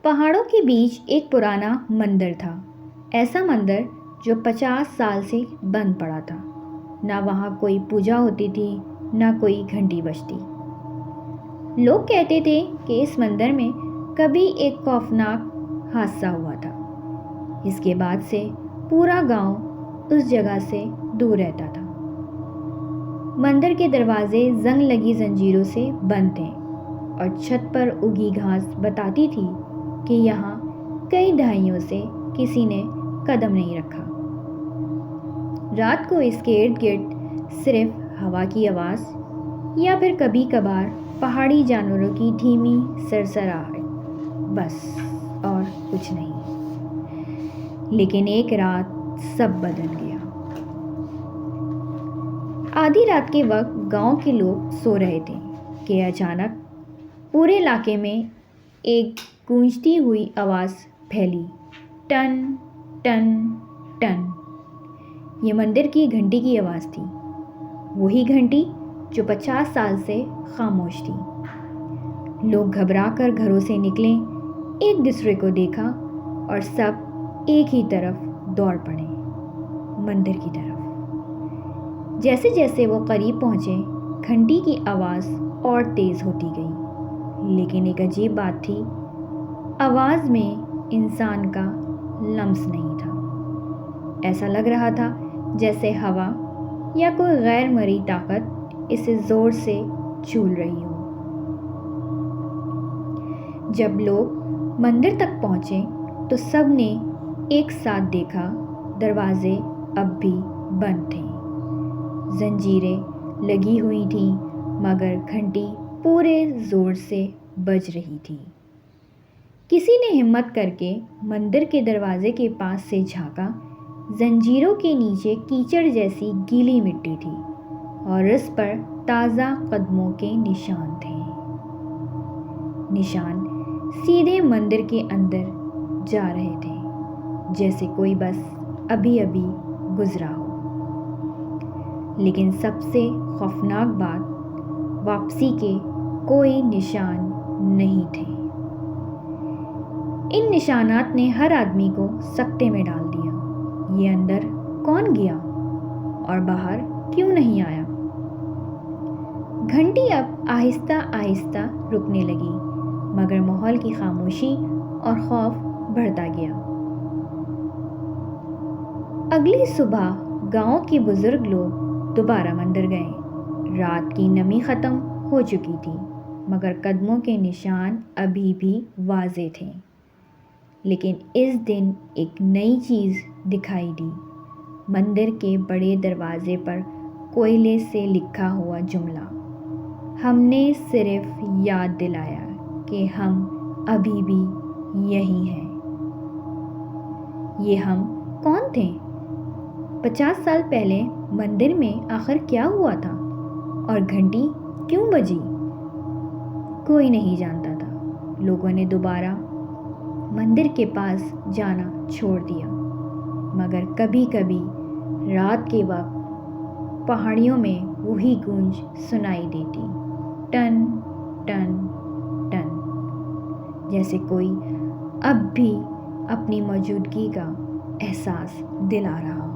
پہاڑوں کے بیچ ایک پرانا مندر تھا، ایسا مندر جو 50 سال سے بند پڑا تھا۔ نہ وہاں کوئی پوجا ہوتی تھی، نہ کوئی گھنٹی بجتی۔ لوگ کہتے تھے کہ اس مندر میں کبھی ایک خوفناک حادثہ ہوا تھا۔ اس کے بعد سے پورا گاؤں اس جگہ سے دور رہتا تھا۔ مندر کے دروازے زنگ لگی زنجیروں سے بند تھے اور چھت پر اگی گھاس بتاتی تھی کہ یہاں کئی دہائیوں سے کسی نے قدم نہیں رکھا۔ رات کو اس کے ارد گرد صرف ہوا کی آواز یا پھر کبھی کبھار پہاڑی جانوروں کی دھیمی سرسراہٹ، بس اور کچھ نہیں۔ لیکن ایک رات سب بدل گیا۔ آدھی رات کے وقت گاؤں کے لوگ سو رہے تھے کہ اچانک پورے علاقے میں ایک گونجتی ہوئی آواز پھیلی، ٹن ٹن ٹن۔ یہ مندر کی گھنٹی کی آواز تھی، وہی گھنٹی جو 50 سال سے خاموش تھی۔ لوگ گھبرا کر گھروں سے نکلے، ایک دوسرے کو دیکھا اور سب ایک ہی طرف دوڑ پڑے، مندر کی طرف۔ جیسے جیسے وہ قریب پہنچے، گھنٹی کی آواز اور تیز ہوتی گئی، لیکن ایک عجیب بات تھی، آواز میں انسان کا لمس نہیں تھا۔ ایسا لگ رہا تھا جیسے ہوا یا کوئی غیر مرئی طاقت اسے زور سے چھول رہی ہو۔ جب لوگ مندر تک پہنچے تو سب نے ایک ساتھ دیکھا، دروازے اب بھی بند تھے، زنجیریں لگی ہوئی تھیں، مگر گھنٹی پورے زور سے بج رہی تھی۔ کسی نے ہمت کر کے مندر کے دروازے کے پاس سے جھانکا۔ زنجیروں کے نیچے کیچڑ جیسی گیلی مٹی تھی اور اس پر تازہ قدموں کے نشان تھے، نشان سیدھے مندر کے اندر جا رہے تھے، جیسے کوئی بس ابھی ابھی گزرا ہو۔ لیکن سب سے خوفناک بات، واپسی کے کوئی نشان نہیں تھے۔ ان نشانات نے ہر آدمی کو سکتے میں ڈال دیا۔ یہ اندر کون گیا اور باہر کیوں نہیں آیا؟ گھنٹی اب آہستہ آہستہ رکنے لگی، مگر ماحول کی خاموشی اور خوف بڑھتا گیا۔ اگلی صبح گاؤں کے بزرگ لوگ دوبارہ مندر گئے۔ رات کی نمی ختم ہو چکی تھی، مگر قدموں کے نشان ابھی بھی واضح تھے۔ لیکن اس دن ایک نئی چیز دکھائی دی۔ مندر کے بڑے دروازے پر کوئلے سے لکھا ہوا جملہ، ہم نے صرف یاد دلایا کہ ہم ابھی بھی یہی ہیں۔ یہ ہم کون تھے؟ 50 سال پہلے مندر میں آخر کیا ہوا تھا اور گھنٹی کیوں بجی؟ کوئی نہیں جانتا تھا۔ لوگوں نے دوبارہ مندر کے پاس جانا چھوڑ دیا، مگر کبھی کبھی رات کے وقت پہاڑیوں میں وہی گونج سنائی دیتی، ٹن ٹن ٹن، جیسے کوئی اب بھی اپنی موجودگی کا احساس دلا رہا ہو۔